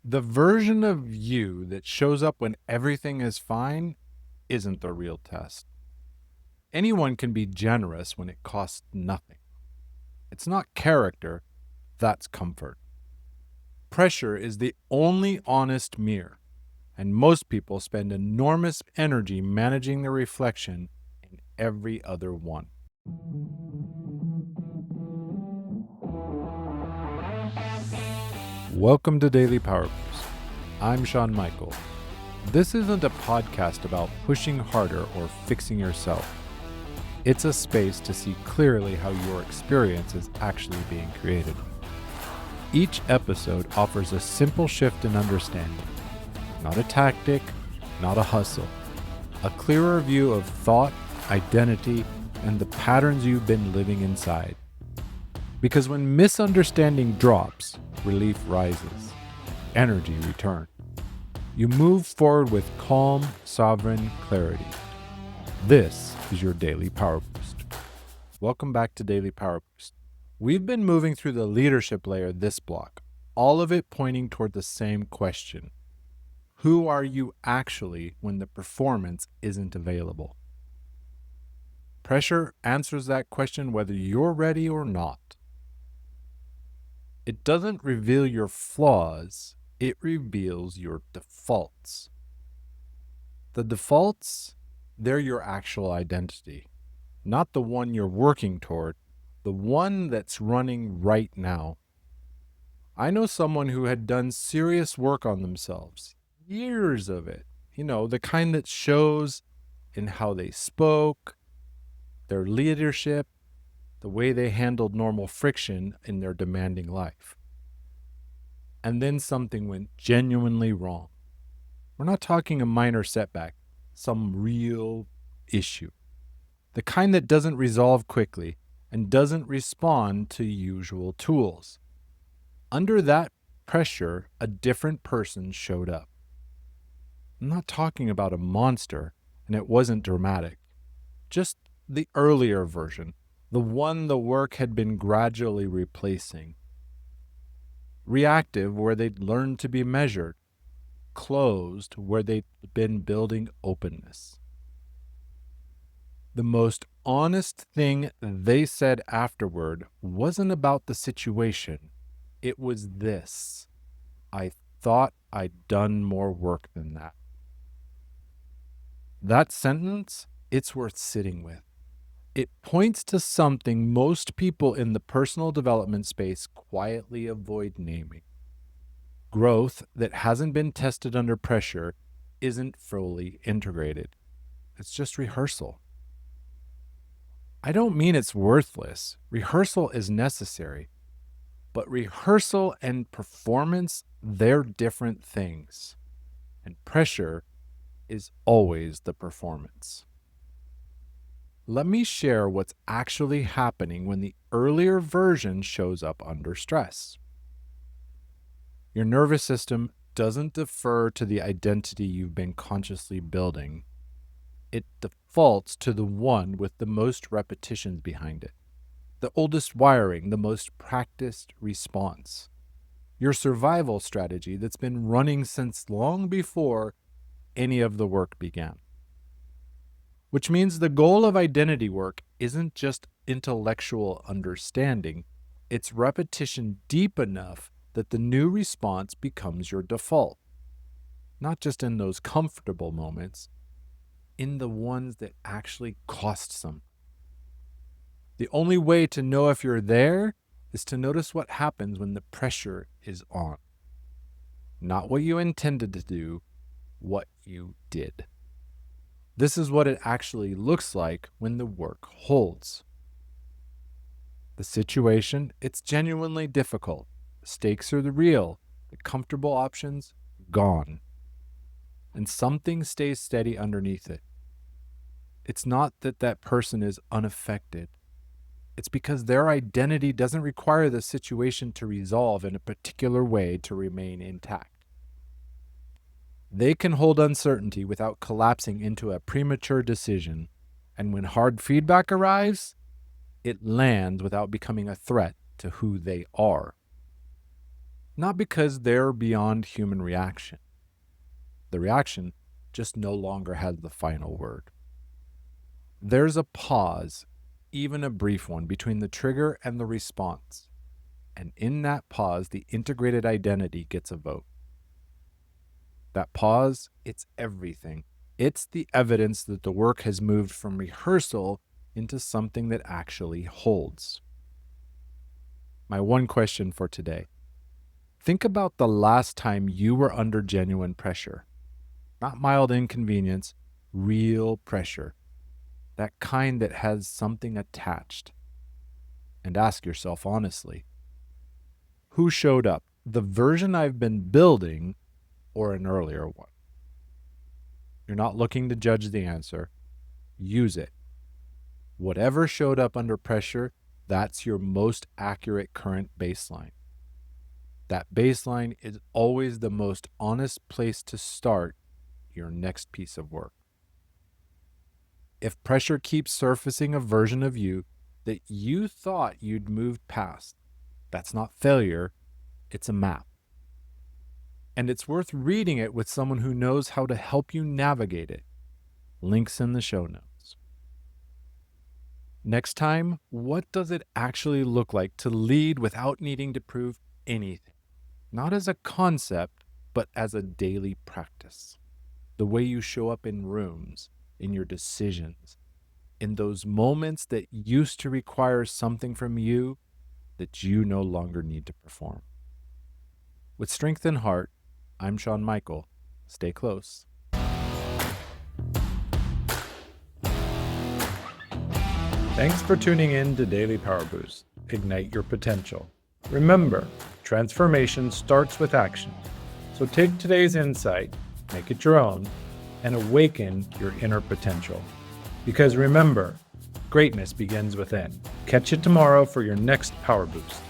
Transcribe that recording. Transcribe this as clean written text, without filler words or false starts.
The version of you that shows up when everything is fine isn't the real test. Anyone can be generous when it costs nothing. It's not character, that's comfort. Pressure is the only honest mirror, and most people spend enormous energy managing the reflection in every other one. Welcome to Daily Power Boost. I'm Sean Michael. This isn't a podcast about pushing harder or fixing yourself. It's a space to see clearly how your experience is actually being created. Each episode offers a simple shift in understanding, not a tactic, not a hustle, a clearer view of thought, identity, and the patterns you've been living inside. Because when misunderstanding drops, relief rises, energy returns. You move forward with calm, sovereign clarity. This is your Daily Power Boost. Welcome back to Daily Power Boost. We've been moving through the leadership layer this block, all of it pointing toward the same question. Who are you actually when the performance isn't available? Pressure answers that question whether you're ready or not. It doesn't reveal your flaws, it reveals your defaults. The defaults, they're your actual identity, not the one you're working toward, the one that's running right now. I know someone who had done serious work on themselves, years of it, the kind that shows in how they spoke, their leadership, the way they handled normal friction in their demanding life. And then something went genuinely wrong. We're not talking a minor setback, some real issue. The kind that doesn't resolve quickly and doesn't respond to usual tools. Under that pressure, a different person showed up. I'm not talking about a monster, and it wasn't dramatic. Just the earlier version, the one the work had been gradually replacing. Reactive, where they'd learned to be measured. Closed, where they'd been building openness. The most honest thing they said afterward wasn't about the situation. It was this: I thought I'd done more work than that. That sentence, it's worth sitting with. It points to something most people in the personal development space quietly avoid naming. Growth that hasn't been tested under pressure isn't fully integrated. It's just rehearsal. I don't mean it's worthless. Rehearsal is necessary. But rehearsal and performance, they're different things. And pressure is always the performance. Let me share what's actually happening when the earlier version shows up under stress. Your nervous system doesn't defer to the identity you've been consciously building. It defaults to the one with the most repetitions behind it, the oldest wiring, the most practiced response. Your survival strategy that's been running since long before any of the work began. Which means the goal of identity work isn't just intellectual understanding, it's repetition deep enough that the new response becomes your default. Not just in those comfortable moments, in the ones that actually cost some. The only way to know if you're there is to notice what happens when the pressure is on. Not what you intended to do, what you did. This is what it actually looks like when the work holds. The situation, it's genuinely difficult. The stakes are real. The comfortable options, gone. And something stays steady underneath it. It's not that that person is unaffected. It's because their identity doesn't require the situation to resolve in a particular way to remain intact. They can hold uncertainty without collapsing into a premature decision, and when hard feedback arrives, it lands without becoming a threat to who they are. not because they're beyond human reaction. The reaction just no longer has the final word. There's a pause, even a brief one, between the trigger and the response. And in that pause, the integrated identity gets a vote. That pause, it's everything. It's the evidence that the work has moved from rehearsal into something that actually holds. My one question for today: think about the last time you were under genuine pressure. Not mild inconvenience, real pressure. That kind that has something attached. And ask yourself honestly, who showed up? The version I've been building or an earlier one? You're not looking to judge the answer. Use it. Whatever showed up under pressure, that's your most accurate current baseline. That baseline is always the most honest place to start your next piece of work. If pressure keeps surfacing a version of you that you thought you'd moved past, that's not failure, it's a map. And it's worth reading it with someone who knows how to help you navigate it. Links in the show notes. Next time, what does it actually look like to lead without needing to prove anything? Not as a concept, but as a daily practice. The way you show up in rooms, in your decisions, in those moments that used to require something from you that you no longer need to perform. With strength in heart, I'm Sean Michael. Stay close. Thanks for tuning in to Daily Power Boost. Ignite your potential. Remember, transformation starts with action. So take today's insight, make it your own, and awaken your inner potential. Because remember, greatness begins within. Catch you tomorrow for your next Power Boost.